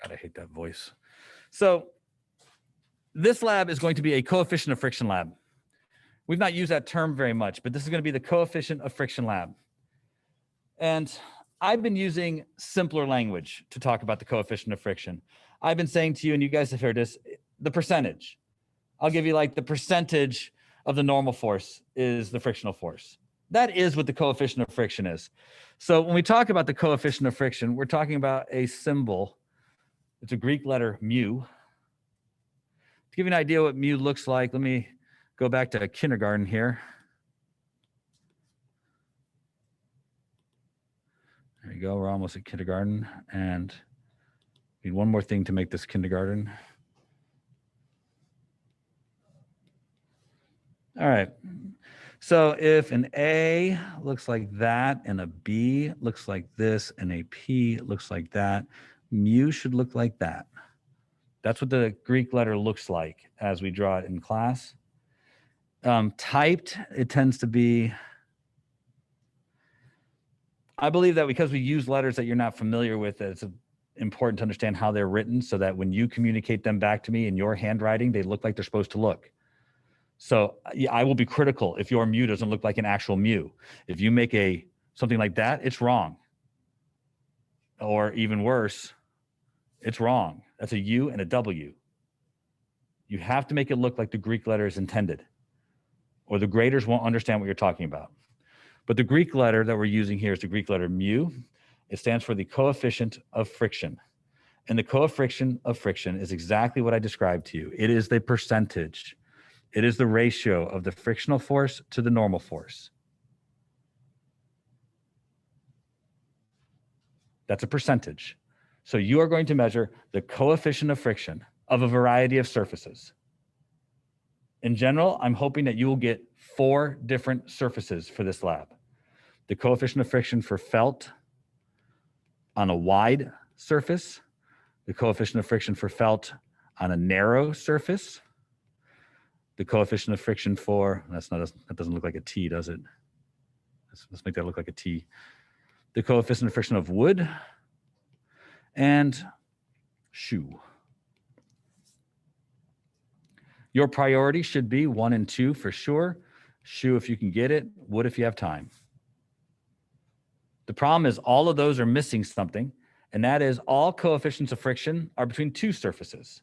God, I hate that voice. So this lab is going to be a coefficient of friction lab. We've not used that term very much, but this is going to be the coefficient of friction lab. And I've been using simpler language to talk about the coefficient of friction. I've been saying to you, and you guys have heard this, the percentage. I'll give you like the percentage of the normal force is the frictional force. That is what the coefficient of friction is. So when we talk about the coefficient of friction, we're talking about a symbol. It's a Greek letter mu. To give you an idea what mu looks like, let me go back to kindergarten here. There you go. We're almost at kindergarten, and need one more thing to make this kindergarten. All right. So if an A looks like that, and a B looks like this, and a P looks like that, mu should look like that. That's what the Greek letter looks like as we draw it in class. Typed, it tends to be, I believe that because we use letters that you're not familiar with, it's important to understand how they're written so that when you communicate them back to me in your handwriting, they look like they're supposed to look. So I will be critical if your mu doesn't look like an actual mu. If you make something like that, it's wrong. Or even worse, it's wrong. That's a U and a W. You have to make it look like the Greek letter is intended, or the graders won't understand what you're talking about. But the Greek letter that we're using here is the Greek letter mu. It stands for the coefficient of friction. And the coefficient of friction is exactly what I described to you. It is the percentage. It is the ratio of the frictional force to the normal force. That's a percentage. So you are going to measure the coefficient of friction of a variety of surfaces. In general, I'm hoping that you will get 4 different surfaces for this lab. The coefficient of friction for felt on a wide surface, the coefficient of friction for felt on a narrow surface, the coefficient of friction for, that doesn't look like a T, does it? Let's make that look like a T. The coefficient of friction of wood and shoe. Your priority should be 1 and 2 for sure. Shoe if you can get it, wood if you have time. The problem is all of those are missing something, and that is all coefficients of friction are between 2 surfaces,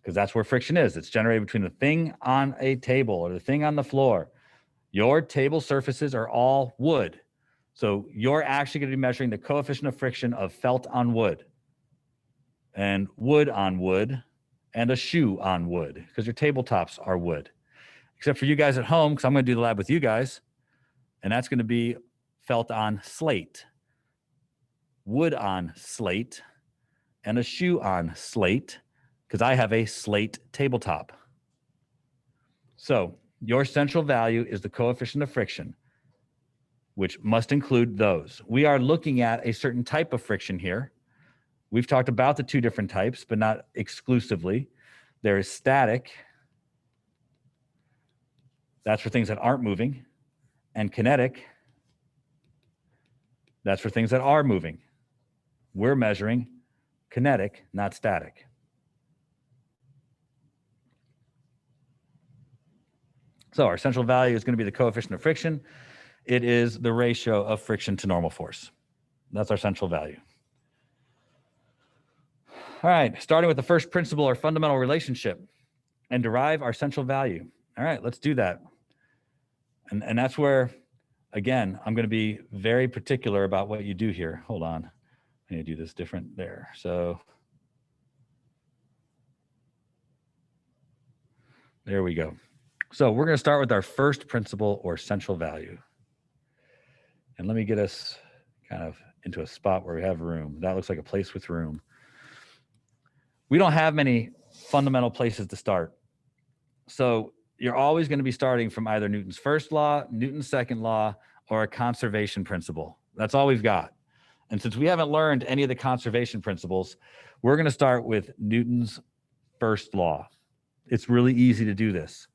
because that's where friction is. It's generated between the thing on a table or the thing on the floor. Your table surfaces are all wood. So you're actually going to be measuring the coefficient of friction of felt on wood and wood on wood and a shoe on wood, because your tabletops are wood. Except for you guys at home, because I'm going to do the lab with you guys, and that's going to be felt on slate, wood on slate, and a shoe on slate, because I have a slate tabletop. So your central value is the coefficient of friction, which must include those. We are looking at a certain type of friction here. We've talked about the 2 different types, but not exclusively. There is static. That's for things that aren't moving. And kinetic. That's for things that are moving. We're measuring kinetic, not static. So our central value is going to be the coefficient of friction. It is the ratio of friction to normal force. That's our central value. All right, starting with the first principle or fundamental relationship, and derive our central value. All right, let's do that. And that's where, again, I'm going to be very particular about what you do here. Hold on. I need to do this different there. So there we go. So we're going to start with our first principle or central value. And let me get us kind of into a spot where we have room. That looks like a place with room. We don't have many fundamental places to start. So you're always going to be starting from either Newton's first law, Newton's second law, or a conservation principle. That's all we've got. And since we haven't learned any of the conservation principles, we're going to start with Newton's first law. It's really easy to do this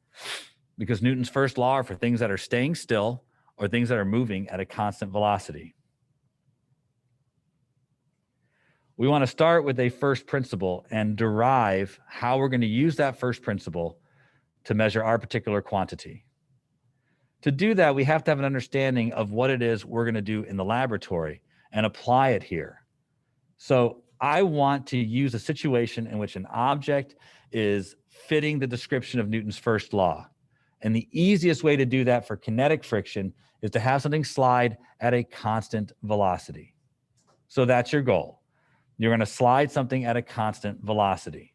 because Newton's first law are for things that are staying still or things that are moving at a constant velocity. We want to start with a first principle and derive how we're going to use that first principle to measure our particular quantity. To do that, we have to have an understanding of what it is we're going to do in the laboratory and apply it here. So I want to use a situation in which an object is fitting the description of Newton's first law. And the easiest way to do that for kinetic friction is to have something slide at a constant velocity. So that's your goal. You're going to slide something at a constant velocity,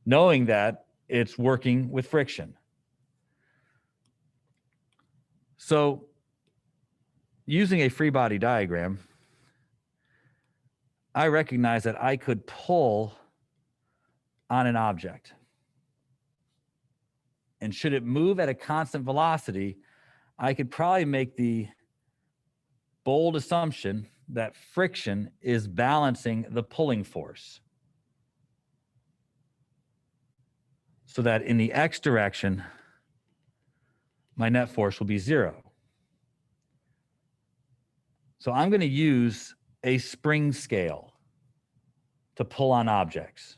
knowing that it's working with friction. So using a free body diagram, I recognize that I could pull on an object. And should it move at a constant velocity, I could probably make the bold assumption that friction is balancing the pulling force. So that in the x direction, my net force will be 0. So I'm going to use a spring scale to pull on objects.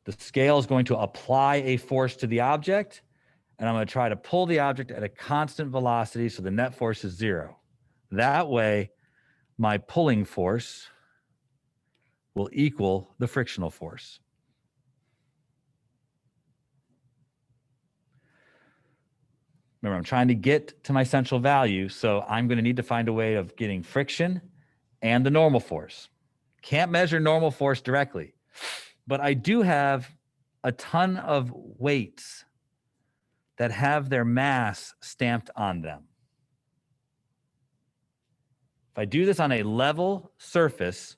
The scale is going to apply a force to the object, and I'm going to try to pull the object at a constant velocity so the net force is 0. That way, my pulling force will equal the frictional force. Remember, I'm trying to get to my central value, so I'm going to need to find a way of getting friction and the normal force. Can't measure normal force directly, but I do have a ton of weights that have their mass stamped on them. If I do this on a level surface,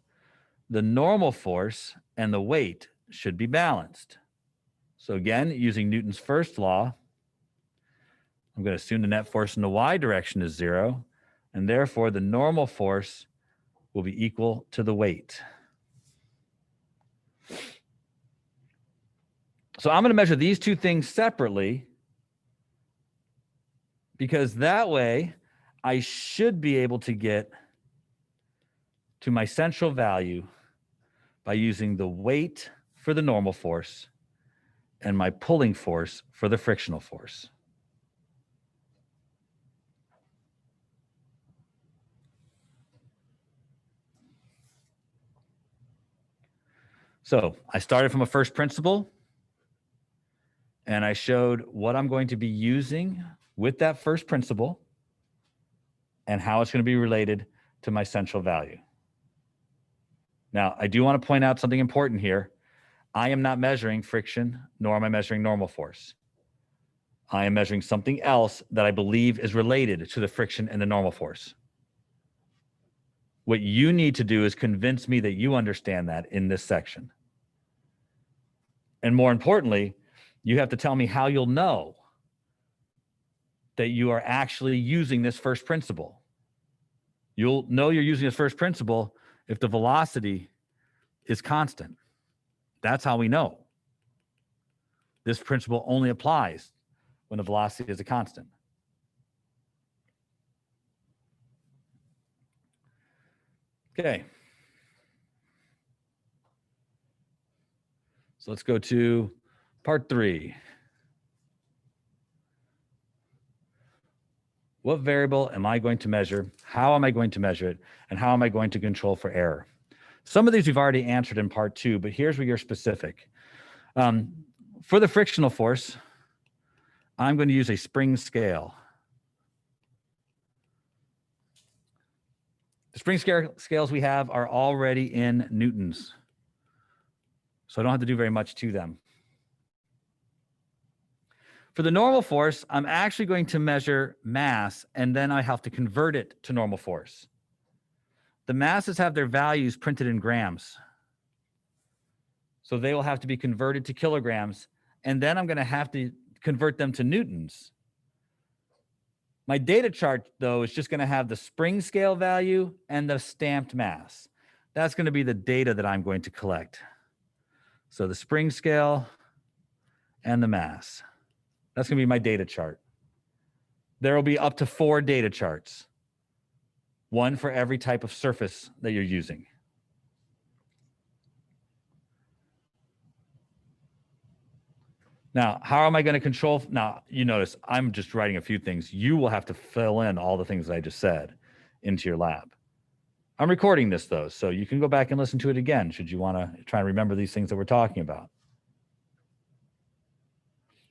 the normal force and the weight should be balanced. So again, using Newton's first law, I'm going to assume the net force in the y direction is 0, and therefore the normal force will be equal to the weight. So I'm going to measure these two things separately, because that way I should be able to get to my central value by using the weight for the normal force and my pulling force for the frictional force. So I started from a first principle, and I showed what I'm going to be using with that first principle and how it's going to be related to my central value. Now, I do want to point out something important here. I am not measuring friction, nor am I measuring normal force. I am measuring something else that I believe is related to the friction and the normal force. What you need to do is convince me that you understand that in this section. And more importantly, you have to tell me how you'll know that you are actually using this first principle. You'll know you're using this first principle if the velocity is constant. That's how we know. This principle only applies when the velocity is a constant. Okay. So let's go to part 3. What variable am I going to measure? How am I going to measure it? And how am I going to control for error? Some of these we've already answered in part 2, but here's where you're specific. For the frictional force, I'm going to use a spring scale. The spring scales we have are already in newtons, so I don't have to do very much to them. For the normal force, I'm actually going to measure mass, and then I have to convert it to normal force. The masses have their values printed in grams, so they will have to be converted to kilograms, and then I'm going to have to convert them to newtons. My data chart, though, is just going to have the spring scale value and the stamped mass. That's going to be the data that I'm going to collect. So the spring scale and the mass. That's going to be my data chart. There will be up to 4 data charts. one for every type of surface that you're using. Now, how am I going to control? Now, you notice I'm just writing a few things. You will have to fill in all the things that I just said into your lab. I'm recording this, though, so you can go back and listen to it again should you want to try and remember these things that we're talking about.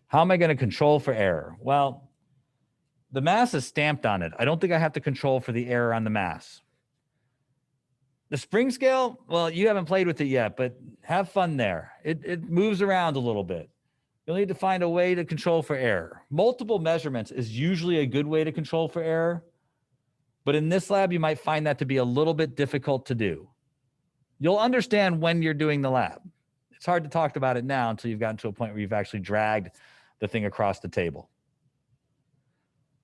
How am I going to control for error? Well, the mass is stamped on it. I don't think I have to control for the error on the mass. The spring scale, well, you haven't played with it yet, but have fun there. It moves around a little bit. You'll need to find a way to control for error. Multiple measurements is usually a good way to control for error, but in this lab, you might find that to be a little bit difficult to do. You'll understand when you're doing the lab. It's hard to talk about it now until you've gotten to a point where you've actually dragged the thing across the table.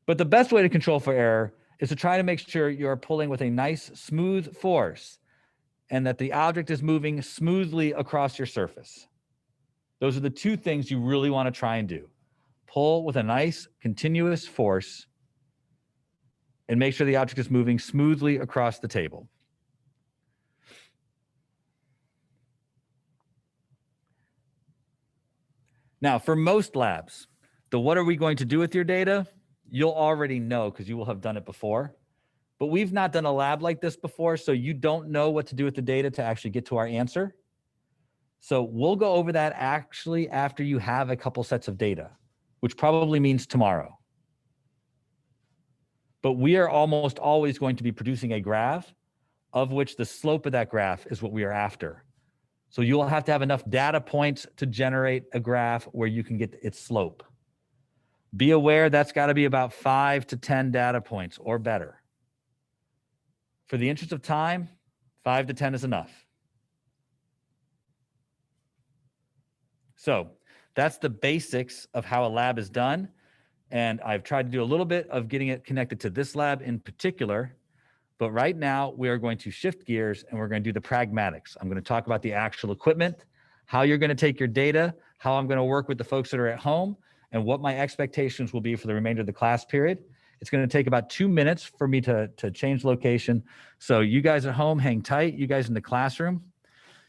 But the best way to control for error is to try to make sure you're pulling with a nice smooth force and that the object is moving smoothly across your surface. Those are the two things you really want to try and do. Pull with a nice continuous force and make sure the object is moving smoothly across the table. Now, for most labs, what are we going to do with your data? You'll already know because you will have done it before. But we've not done a lab like this before, so you don't know what to do with the data to actually get to our answer. So we'll go over that actually after you have a couple sets of data, which probably means tomorrow. But we are almost always going to be producing a graph of which the slope of that graph is what we are after. So you'll have to have enough data points to generate a graph where you can get its slope. Be aware that's got to be about 5 to 10 data points or better. For the interest of time, 5 to 10 is enough. So that's the basics of how a lab is done. And I've tried to do a little bit of getting it connected to this lab in particular. But right now we are going to shift gears and we're going to do the pragmatics. I'm going to talk about the actual equipment, how you're going to take your data, how I'm going to work with the folks that are at home, and what my expectations will be for the remainder of the class period. It's going to take about 2 minutes for me to change location. So you guys at home, hang tight. You guys in the classroom,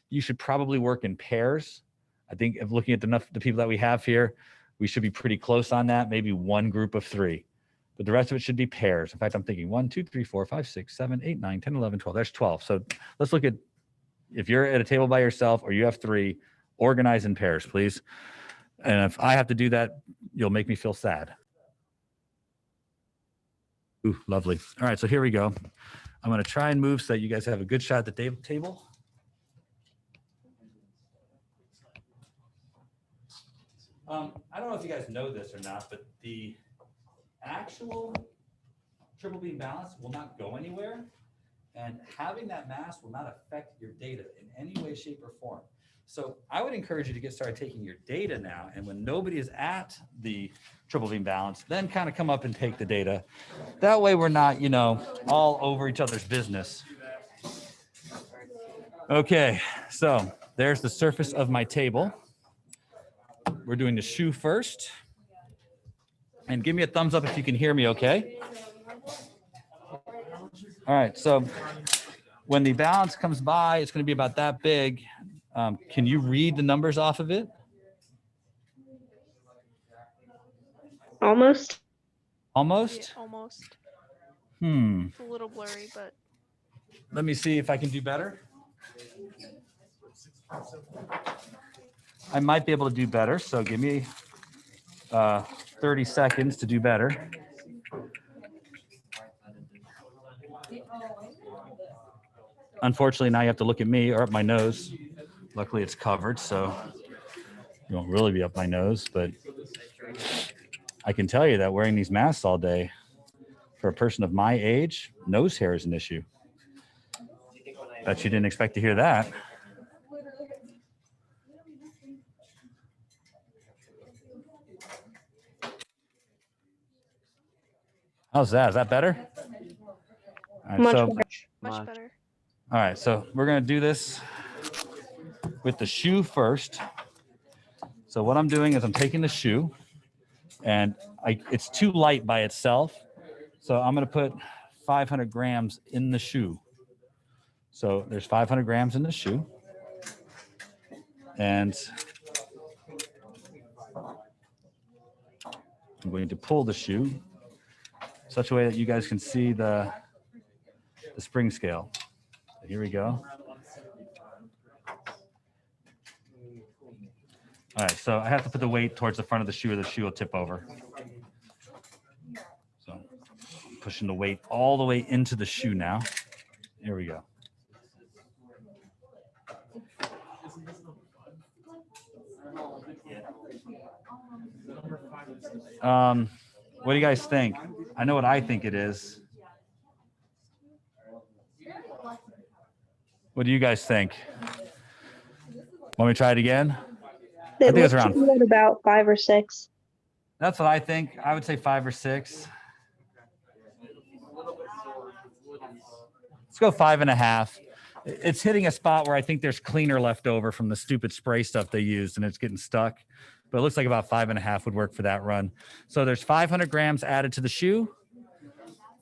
you should probably work in pairs. I think if looking at the people that we have here, we should be pretty close on that, maybe one group of 3. But the rest of it should be pairs. In fact, I'm thinking 1, 2, 3, 4, 5, 6, 7, 8, 9, 10, 11, 12. There's 12. So let's look at, if you're at a table by yourself or you have 3, organize in pairs, please. And if I have to do that, you'll make me feel sad. Ooh, lovely. All right, so here we go. I'm going to try and move so that you guys have a good shot at the table. I don't know if you guys know this or not, but the actual triple beam balance will not go anywhere. And having that mass will not affect your data in any way, shape, or form. So I would encourage you to get started taking your data now. And when nobody is at the triple beam balance, then kind of come up and take the data. That way we're not, all over each other's business. Okay, so there's the surface of my table. We're doing the shoe first. And give me a thumbs up if you can hear me okay. All right, so when the balance comes by, it's going to be about that big. Can you read the numbers off of it? Almost. Almost? Yeah, almost. It's a little blurry, but. Let me see if I can do better. I might be able to do better, so give me 30 seconds to do better. Unfortunately, now you have to look at me or up my nose. Luckily, it's covered, so you won't really be up my nose, but I can tell you that wearing these masks all day, for a person of my age, nose hair is an issue. Bet you didn't expect to hear that. How's that? Is that better? All right, Much better. All right, so we're going to do this with the shoe first. So what I'm doing is I'm taking the shoe, and it's too light by itself. So I'm going to put 500 grams in the shoe. So there's 500 grams in the shoe. And I'm going to pull the shoe such a way that you guys can see the spring scale. So here we go. All right, so I have to put the weight towards the front of the shoe or the shoe will tip over. So I'm pushing the weight all the way into the shoe now. Here we go. What do you guys think? I know what I think it is. What do you guys think? Want me to try it again? I think it's around. About 5 or 6. That's what I think. I would say 5 or 6. Let's go 5.5. It's hitting a spot where I think there's cleaner left over from the stupid spray stuff they used, and it's getting stuck. But it looks like about 5.5 would work for that run. So there's 500 grams added to the shoe,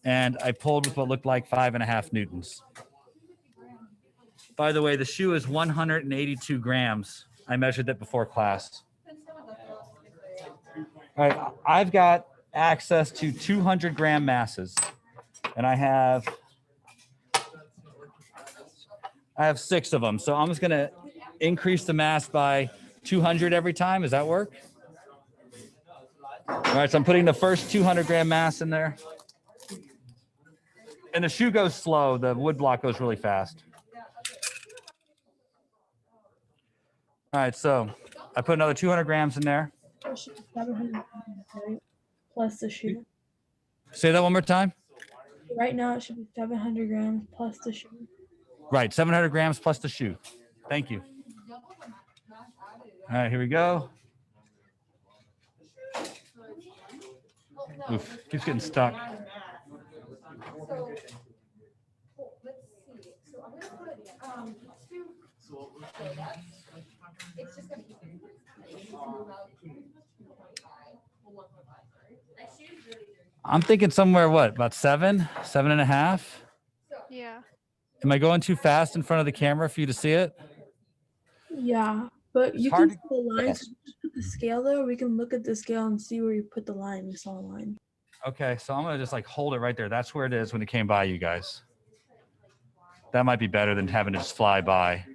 and I pulled with what looked like 5.5 newtons. By the way, the shoe is 182 grams. I measured that before class. All right, I've got access to 200 gram masses, and I have 6 of them. So I'm just gonna increase the mass by 200 every time. Does that work? All right, so I'm putting the first 200 gram mass in there. And the shoe goes slow. The wood block goes really fast. All right, so I put another 200 grams in there. 700 grams, right? Plus the shoe. Say that one more time. Right now it should be 700 grams plus the shoe. Right, 700 grams plus the shoe. Thank you. All right, here we go. Oof, keeps getting stuck. I'm thinking somewhere, what, about 7.5? Yeah. Am I going too fast in front of the camera for you to see it? Yeah, but you hard can see the lines. Just put the scale there. We can look at the scale and see where you put the line. We saw a line. Okay, so I'm gonna just like hold it right there. That's where it is when it came by, you guys. That might be better than having to just fly by.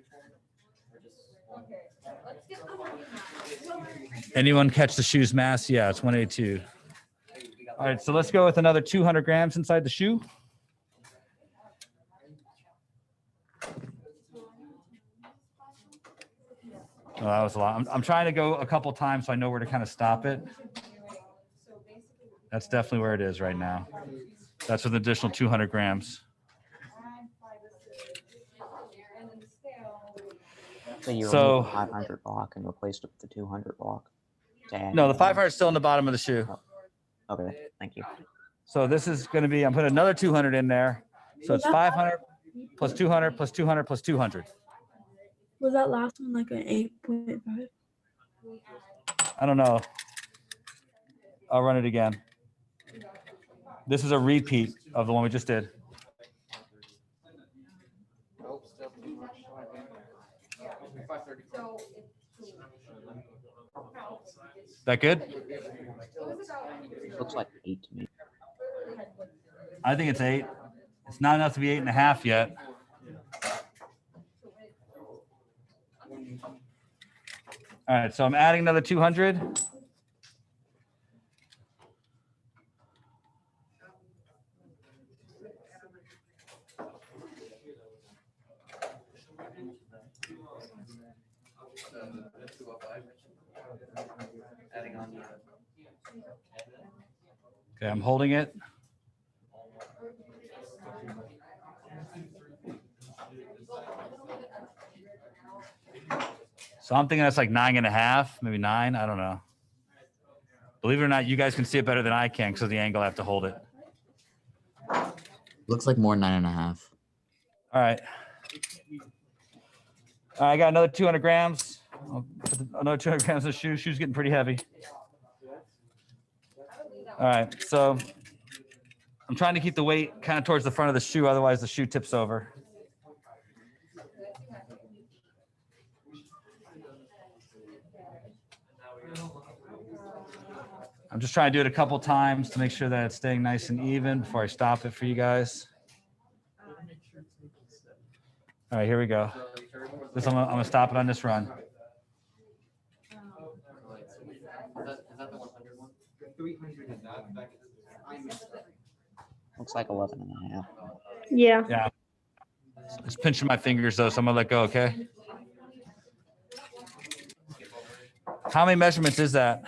Anyone catch the shoe's mass? Yeah, it's 182. All right, so let's go with another 200 grams inside the shoe. Oh, that was a lot. I'm trying to go a couple times so I know where to kind of stop it. That's definitely where it is right now. That's with an additional 200 grams. So you So- removed the 500 block and replaced it with the 200 block. No, the 500 is still in the bottom of the shoe. Okay, thank you. So this is going to be, I'm putting another 200 in there. So it's 500 plus 200 plus 200 plus 200. Was that last one like an 8.5? I don't know. I'll run it again. This is a repeat of the one we just did. That good? Looks like 8 to me. I think it's 8. It's not enough to be 8.5 yet. All right, so I'm adding another 200. Okay, I'm holding it. So I'm thinking that's like 9.5, maybe 9. I don't know. Believe it or not, you guys can see it better than I can because of the angle I have to hold it. Looks like more 9.5. All right. I got another 200 grams. I'll put another 200 grams of the shoe. Shoe's getting pretty heavy. All right, so I'm I'm trying to keep the weight kind of towards the front of the shoe, otherwise the shoe tips over. I'm just trying to do it a couple times to make sure that it's staying nice and even before I stop it for you guys. All right, here we go. I'm gonna stop it on this run. Looks like 11 and a half. Yeah. Yeah. Just pinching my fingers though, so I'm gonna let go, okay? How many measurements is that?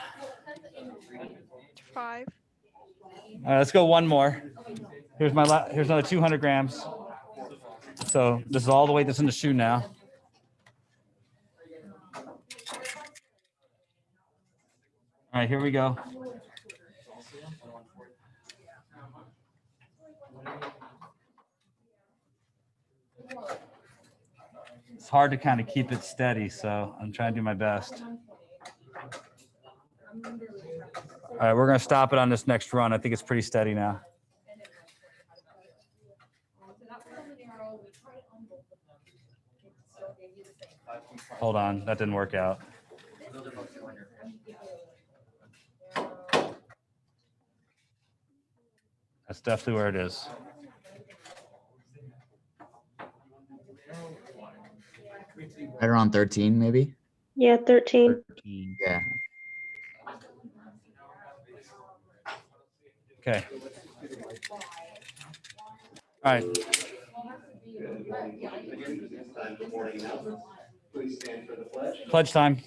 5. All right, let's go one more. Here's another 200 grams. So this is all the weight that's in the shoe now. All right, here we go. It's hard to kind of keep it steady, so I'm trying to do my best. All right, we're gonna stop it on this next run. I think it's pretty steady now. Hold on, that didn't work out. That's definitely where it is. Right around 13, maybe. Yeah, 13. 13. Yeah. Okay. All right. Pledge time.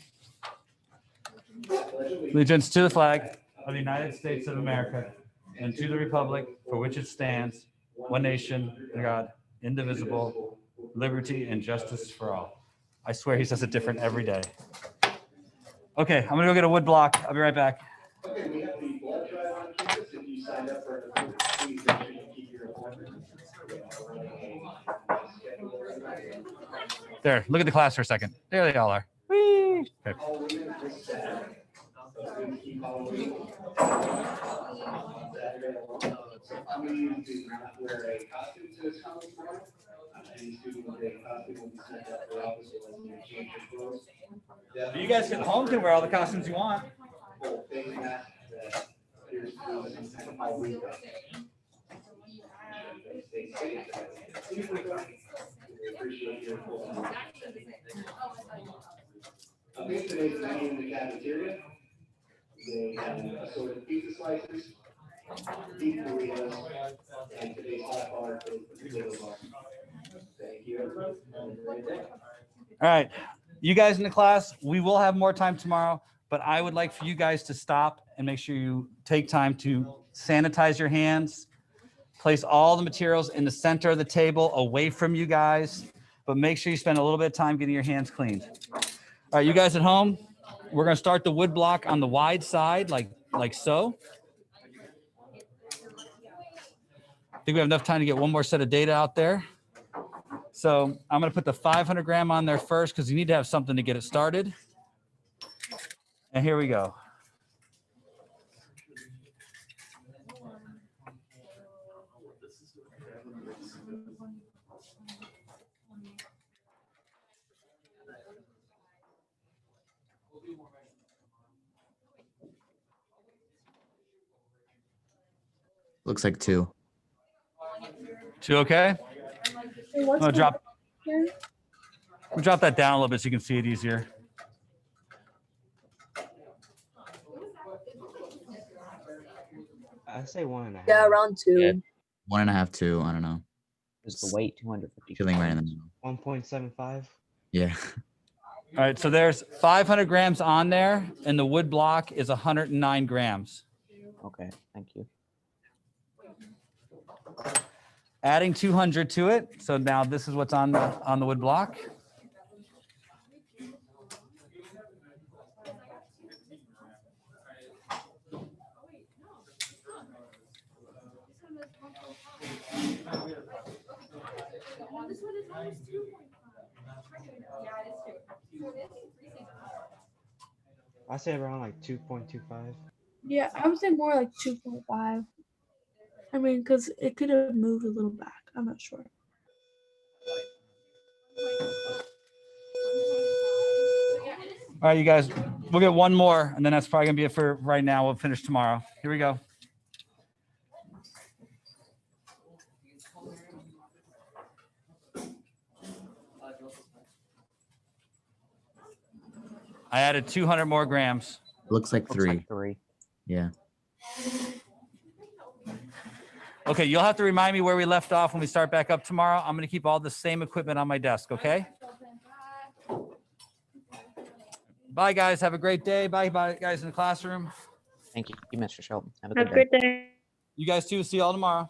Allegiance to the flag of the United States of America and to the republic for which it stands, one nation, under God, indivisible, liberty and justice for all. I swear he says it different every day. Okay, I'm gonna go get a wood block. I'll be right back. There, look at the class for a second. There they all are. Whee! Okay. You guys at home can wear all the costumes you want. Today's menu in the cafeteria. They have assorted pizza slices, beef burritos, and today's hot bar is the potato bar. Thank you, everyone. Have a great day. All right, you guys in the class, we will have more time tomorrow, but I would like for you guys to stop and make sure you take time to sanitize your hands, place all the materials in the center of the table away from you guys, but make sure you spend a little bit of time getting your hands cleaned. All right, you guys at home, we're gonna start the wood block on the wide side, like so. I think we have enough time to get one more set of data out there. So I'm gonna put the 500 gram on there first because you need to have something to get it started. And here we go. Looks like 2. 2 okay? Hey, I'm what's gonna the drop here? drop that down a little bit so you can see it easier. I say 1.5. Yeah, around 2. Yeah. 1.5, 2. I don't know. Is the weight 250? Feeling right in the middle. 1.75. Yeah. All right, so there's 500 grams on there and the wood block is 109 grams. Okay, thank you. Adding 200 to it. So now this is what's on the wood block. I say around like 2.25. Yeah, I would say more like 2.5. I mean, because it could have moved a little back. I'm not sure. All right, you guys, we'll get one more, and then that's probably gonna be it for right now. We'll finish tomorrow. Here we go. I added 200 more grams. Looks like Looks 3. like 3. Yeah. Okay, you'll have to remind me where we left off when we start back up tomorrow. I'm gonna keep all the same equipment on my desk, okay? Bye, guys. Have a great day. Bye, guys in the classroom. Thank you, Mr. Shelton. Have a Have good a day. great day. You guys too. See you all tomorrow.